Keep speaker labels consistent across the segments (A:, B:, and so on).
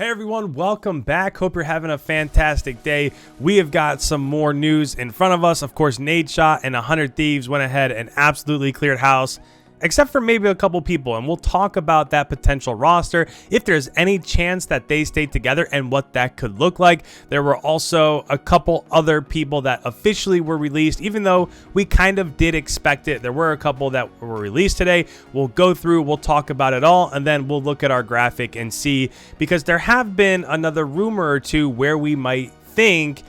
A: Hey everyone, welcome back. Hope you're having a fantastic day. We have got some more news in front of us. Of course, Nadeshot and 100 Thieves went ahead and absolutely cleared house, except for maybe a couple people, and we'll talk about that potential roster, if there's any chance that they stay together and what that could look like. There were also a couple other people that officially were released, even though we kind of did expect it. There were a couple that were released today. We'll go through, we'll talk about it all, and then we'll look at our graphic and see, because there have been another rumor or two where we might think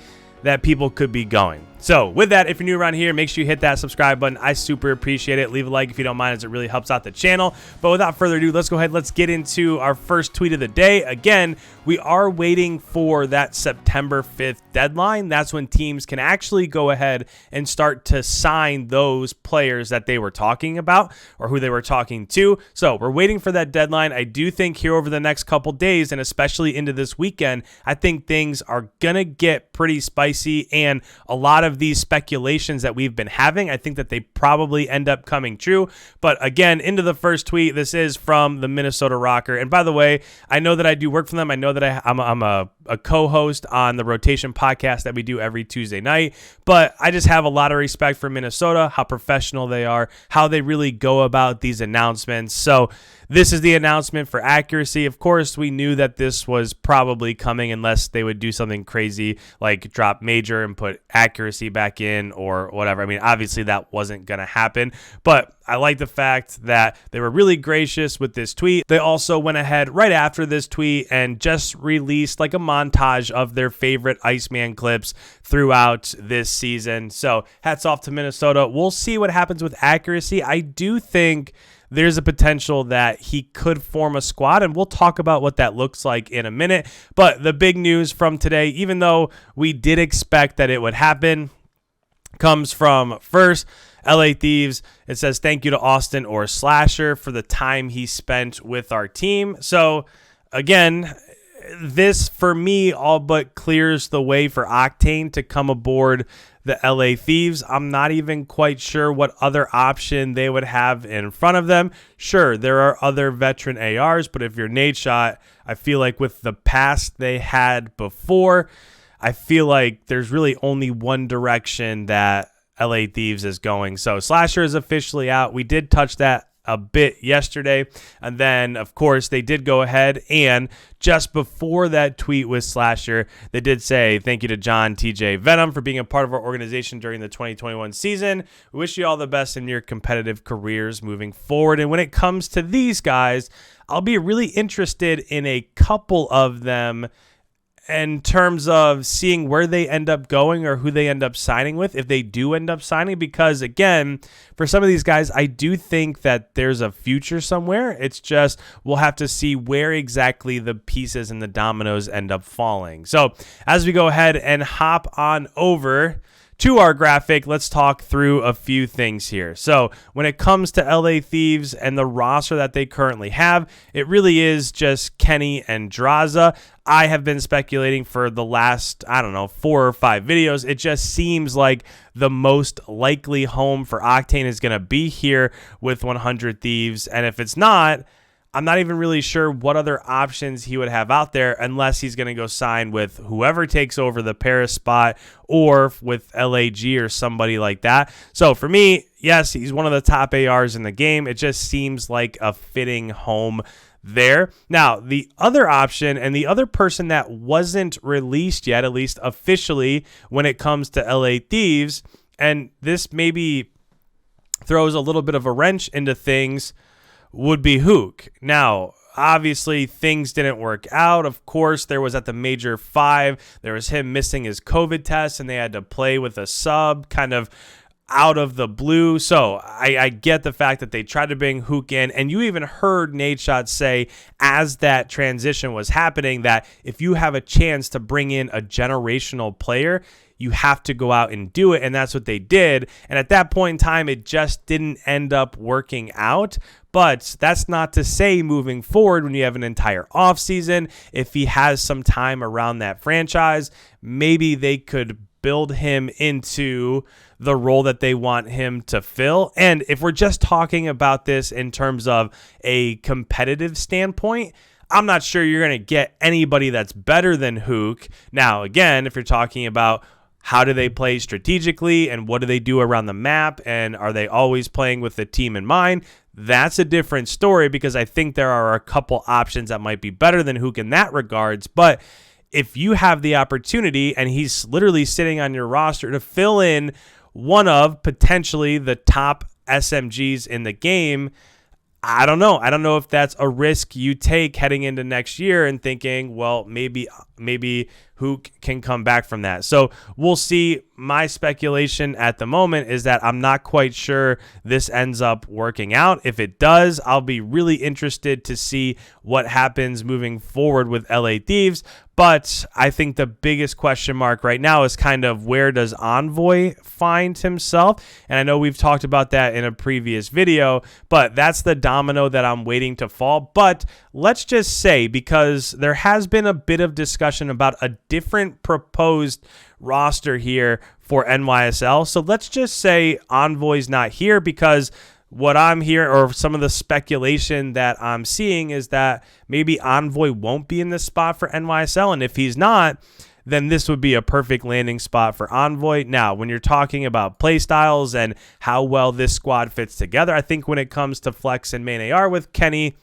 A: that people could be going. So with that, if you're new around here, make sure you hit that subscribe button. I super appreciate it. Leave a like if you don't mind, as it really helps out the channel. But without further ado, let's go ahead. Let's get into our first tweet of the day. Again, we are waiting for that September 5th deadline. That's when teams can actually go ahead and start to sign those players that they were talking about or who they were talking to. So we're waiting for that deadline. I do think here over the next couple days, and especially into this weekend, I think things are going to get pretty spicy, and a lot of these speculations that we've been having, I think that they probably end up coming true. But again, into the first tweet, this is from the Minnesota Rocker. And by the way, I know that I do work for them. I know that I'm a co-host on the Rotation podcast that we do every Tuesday night, but I just have a lot of respect for Minnesota, how professional they are, how they really go about these announcements. So this is the announcement for accuracy. Of course, we knew that this was probably coming unless they would do something crazy like drop major and put accuracy back in or whatever. I mean, obviously that wasn't going to happen, but I like the fact that they were really gracious with this tweet. They also went ahead right after this tweet and just released like a montage of their favorite Iceman clips throughout this season. So hats off to Minnesota. We'll see what happens with accuracy. I do think there's a potential that he could form a squad, and we'll talk about what that looks like in a minute. But the big news from today, even though we did expect that it would happen, comes from first LA Thieves. It says, thank you to Austin or Slasher for the time he spent with our team. So again, this for me all but clears the way for Octane to come aboard the LA Thieves. I'm not even quite sure what other option they would have in front of them. Sure, there are other veteran ARs, but if you're Nadeshot, I feel like with the past they had before, I feel like there's really only one direction that LA Thieves is going. So Slasher is officially out. We did touch that a bit yesterday, and then of course they did go ahead and just before that tweet with Slasher, they did say thank you to John, TJ, Venom for being a part of our organization during the 2021 season. We wish you all the best in your competitive careers moving forward. And when it comes to these guys, I'll be really interested in a couple of them in terms of seeing where they end up going or who they end up signing with, if they do end up signing, because again, for some of these guys, I do think that there's a future somewhere. It's just we'll have to see where exactly the pieces and the dominoes end up falling. So as we go ahead and hop on over to our graphic, let's talk through a few things here. So when it comes to LA Thieves and the roster that they currently have, it really is just Kenny and Draza. I have been speculating for the last, 4 or 5 videos. It just seems like the most likely home for Octane is going to be here with 100 Thieves. And if it's not, I'm not even really sure what other options he would have out there unless he's going to go sign with whoever takes over the Paris spot or with LAG or somebody like that. So for me, yes, he's one of the top ARs in the game. It just seems like a fitting home there. Now, the other option and the other person that wasn't released yet, at least officially when it comes to LA Thieves, and this maybe throws a little bit of a wrench into things, would be Huke. Now, obviously, things didn't work out. Of course, there was at the Major 5, there was him missing his COVID test, and they had to play with a sub kind of out of the blue. So I get the fact that they tried to bring Huke in, and you even heard Nadeshot say as that transition was happening that if you have a chance to bring in a generational player, you have to go out and do it, and that's what they did. And at that point in time, it just didn't end up working out. But that's not to say moving forward, when you have an entire offseason, if he has some time around that franchise, maybe they could build him into the role that they want him to fill. And if we're just talking about this in terms of a competitive standpoint, I'm not sure you're going to get anybody that's better than Huke. Now, again, if you're talking about how do they play strategically and what do they do around the map and are they always playing with the team in mind, that's a different story because I think there are a couple options that might be better than Huke in that regards. But if you have the opportunity and he's literally sitting on your roster to fill in one of potentially the top SMGs in the game, I don't know. I don't know if that's a risk you take heading into next year and thinking, well, maybe Huke can come back from that. So we'll see. My speculation at the moment is that I'm not quite sure this ends up working out. If it does, I'll be really interested to see what happens moving forward with LA Thieves. But I think the biggest question mark right now is kind of where does Envoy find himself? And I know we've talked about that in a previous video, but that's the domino that I'm waiting to fall. But let's just say, because there has been a bit of discussion about a different proposed roster here for NYSL. So let's just say Envoy's not here, because what I'm hearing, or some of the speculation that I'm seeing, is that maybe Envoy won't be in this spot for NYSL. And if he's not, then this would be a perfect landing spot for Envoy. Now, when you're talking about play styles and how well this squad fits together, I think when it comes to Flex and main AR with Kenny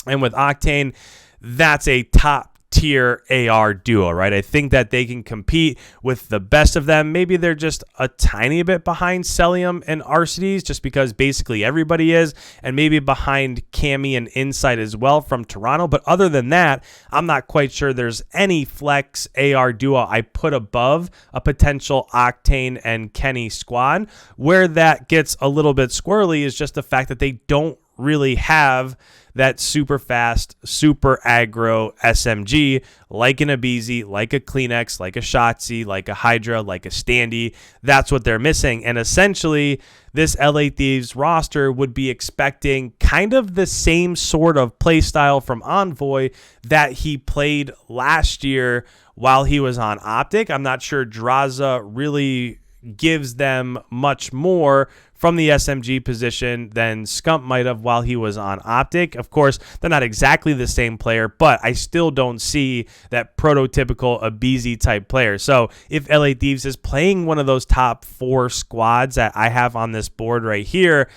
A: and with Octane, that's a top tier AR duo, right? I think that they can compete with the best of them. Maybe they're just a tiny bit behind Celium and Arcides, just because basically everybody is, and maybe behind Cammy and Insight as well from Toronto. But other than that, I'm not quite sure there's any Flex AR duo I put above a potential Octane and Kenny squad. Where that gets a little bit squirrely is just the fact that they don't really have that super fast, super aggro SMG like an Abizi, like a Kleenex, like a Shotzi, like a Hydra, like a Standy. That's what they're missing. And essentially, this LA Thieves roster would be expecting kind of the same sort of play style from Envoy that he played last year while he was on Optic. I'm not sure Draza really gives them much more from the SMG position than Scump might have while he was on Optic. Of course, they're not exactly the same player, but I still don't see that prototypical Abizi type player. So if LA Thieves is playing one of those top 4 squads that I have on this board right here,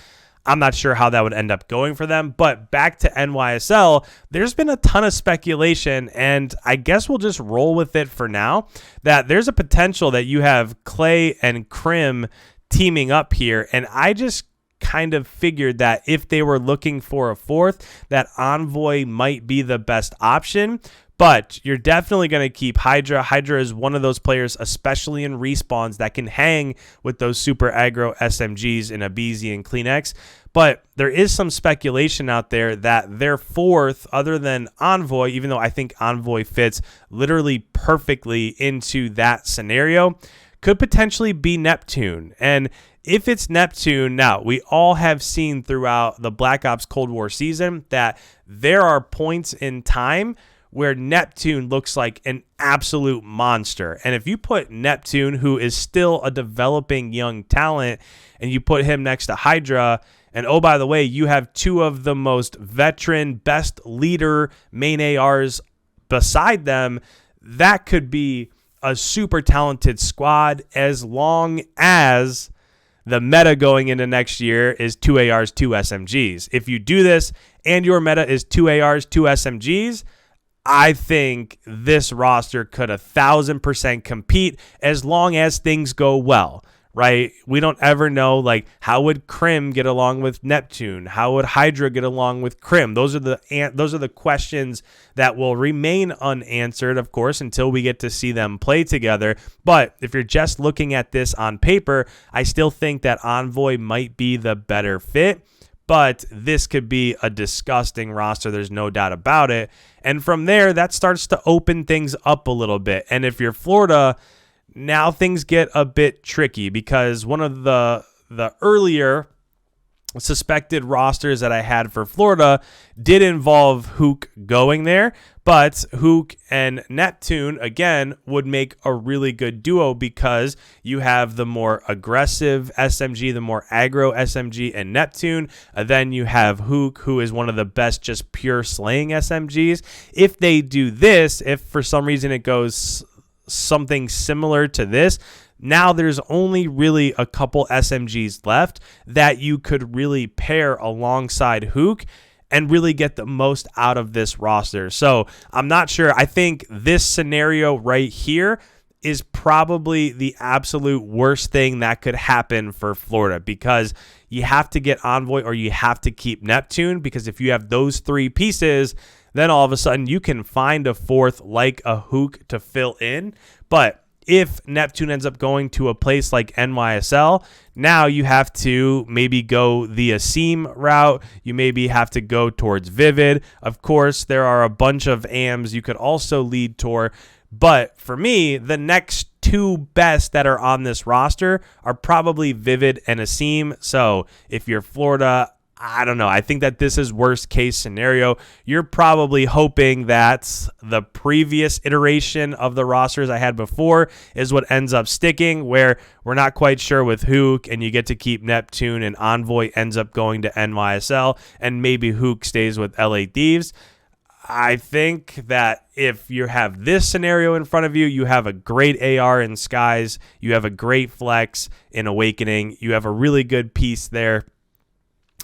A: I'm not sure how that would end up going for them. But back to NYSL, there's been a ton of speculation, and I guess we'll just roll with it for now, that there's a potential that you have Clay and Crim teaming up here. And I just kind of figured that if they were looking for a fourth, that Envoy might be the best option. But you're definitely going to keep Hydra. Hydra is one of those players, especially in respawns, that can hang with those super aggro SMGs in Abizi and Kleenex. But there is some speculation out there that their fourth, other than Envoy, even though I think Envoy fits literally perfectly into that scenario, could potentially be Neptune. And if it's Neptune, now, we all have seen throughout the Black Ops Cold War season that there are points in time where Neptune looks like an absolute monster. And if you put Neptune, who is still a developing young talent, and you put him next to Hydra, and oh, by the way, you have 2 of the most veteran, best leader main ARs beside them, that could be a super talented squad, as long as the meta going into next year is 2 ARs, 2 SMGs. If you do this and your meta is 2 ARs, 2 SMGs, I think this roster could 1,000% compete, as long as things go well, right? We don't ever know, like, how would Crim get along with Neptune? How would Hydra get along with Crim? Those are the questions that will remain unanswered, of course, until we get to see them play together. But if you're just looking at this on paper, I still think that Envoy might be the better fit. But this could be a disgusting roster. There's no doubt about it. And from there, that starts to open things up a little bit. And if you're Florida, now things get a bit tricky, because one of the earlier suspected rosters that I had for Florida did involve Huke going there. But Huke and Neptune, again, would make a really good duo because you have the more aggressive SMG, the more aggro SMG and Neptune. Then you have Huke, who is one of the best just pure slaying SMGs. If they do this, if for some reason it goes something similar to this, now there's only really a couple SMGs left that you could really pair alongside Huke and really get the most out of this roster. So I'm not sure. I think this scenario right here is probably the absolute worst thing that could happen for Florida, because you have to get Envoy or you have to keep Neptune, because if you have those three pieces, then all of a sudden you can find a fourth like a Huke to fill in. But if Neptune ends up going to a place like NYSL, now you have to maybe go the Asim route. You maybe have to go towards Vivid. Of course, there are a bunch of AMs you could also lead toward. But for me, the next two best that are on this roster are probably Vivid and Asim. So if you're Florida, I don't know. I think that this is worst case scenario. You're probably hoping that the previous iteration of the rosters I had before is what ends up sticking, where we're not quite sure with Huke and you get to keep Neptune and Envoy ends up going to NYSL and maybe Huke stays with LA Thieves. I think that if you have this scenario in front of you, you have a great AR in Skies, you have a great flex in Awakening, you have a really good piece there.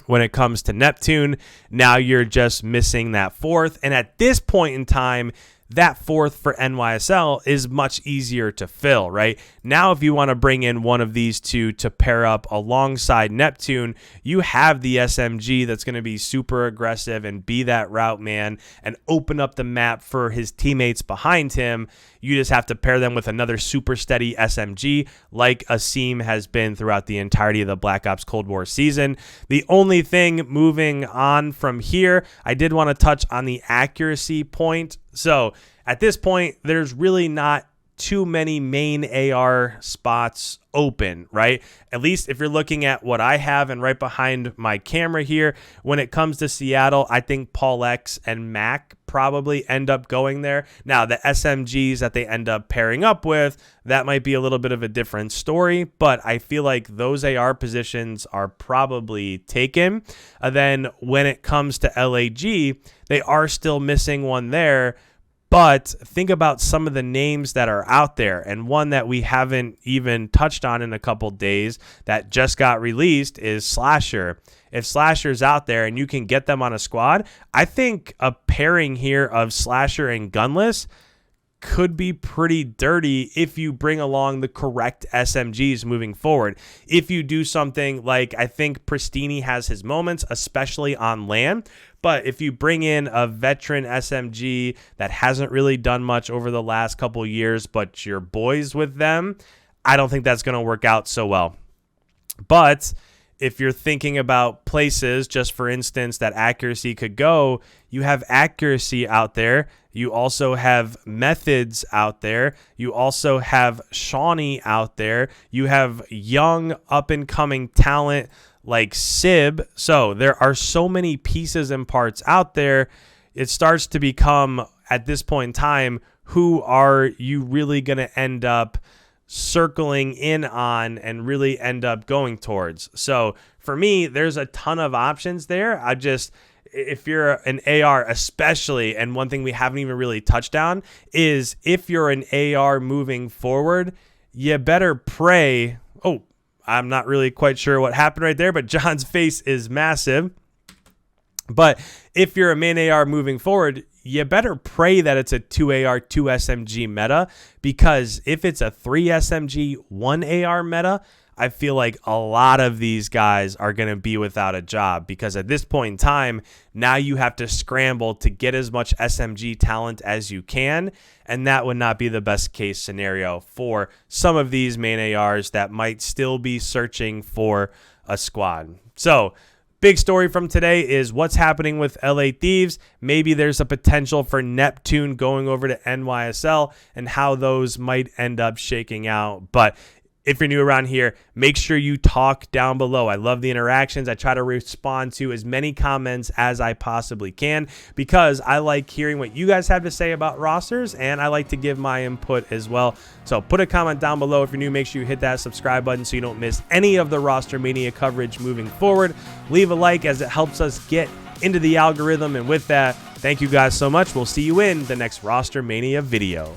A: When it comes to Neptune, now you're just missing that fourth. And at this point in time, that fourth for NYSL is much easier to fill, right? Now, if you want to bring in one of these two to pair up alongside Neptune, you have the SMG that's going to be super aggressive and be that route man and open up the map for his teammates behind him. You just have to pair them with another super steady SMG like Asim has been throughout the entirety of the Black Ops Cold War season. The only thing moving on from here, I did want to touch on the accuracy point. So at this point, there's really not too many main AR spots open, right? At least if you're looking at what I have and right behind my camera here, when it comes to Seattle, I think Paul X and Mac probably end up going there. Now, the SMGs that they end up pairing up with, that might be a little bit of a different story, but I feel like those AR positions are probably taken. And then when it comes to LAG, they are still missing one there. But think about some of the names that are out there, and one that we haven't even touched on in a couple days that just got released is Slasher. If Slasher's out there and you can get them on a squad, I think a pairing here of Slasher and Gunless could be pretty dirty if you bring along the correct SMGs moving forward. If you do something like, I think Pristini has his moments, especially on land, but if you bring in a veteran SMG that hasn't really done much over the last couple years, but you're boys with them, I don't think that's going to work out so well. But if you're thinking about places, just for instance, that accuracy could go, you have accuracy out there. You also have methods out there. You also have Shawnee out there. You have young up-and-coming talent like Sib. So there are so many pieces and parts out there. It starts to become, at this point in time, who are you really going to end up circling in on and really end up going towards? So for me, there's a ton of options there. If you're an AR especially, and one thing we haven't even really touched on is if you're an AR moving forward, you better pray. Oh, I'm not really quite sure what happened right there, but John's face is massive. But if you're a main AR moving forward, you better pray that it's a 2 AR, 2 SMG meta, because if it's a 3 SMG, 1 AR meta, I feel like a lot of these guys are going to be without a job, because at this point in time, now you have to scramble to get as much SMG talent as you can, and that would not be the best case scenario for some of these main ARs that might still be searching for a squad. So big story from today is what's happening with LA Thieves. Maybe there's a potential for Neptune going over to NYSL and how those might end up shaking out. But If you're new around here, make sure you talk down below. I love the interactions. I try to respond to as many comments as I possibly can because I like hearing what you guys have to say about rosters, and I like to give my input as well. So put a comment down below. If you're new, make sure you hit that subscribe button so you don't miss any of the roster mania coverage moving forward. Leave a like as it helps us get into the algorithm. And with that, thank you guys so much. We'll see you in the next roster mania video.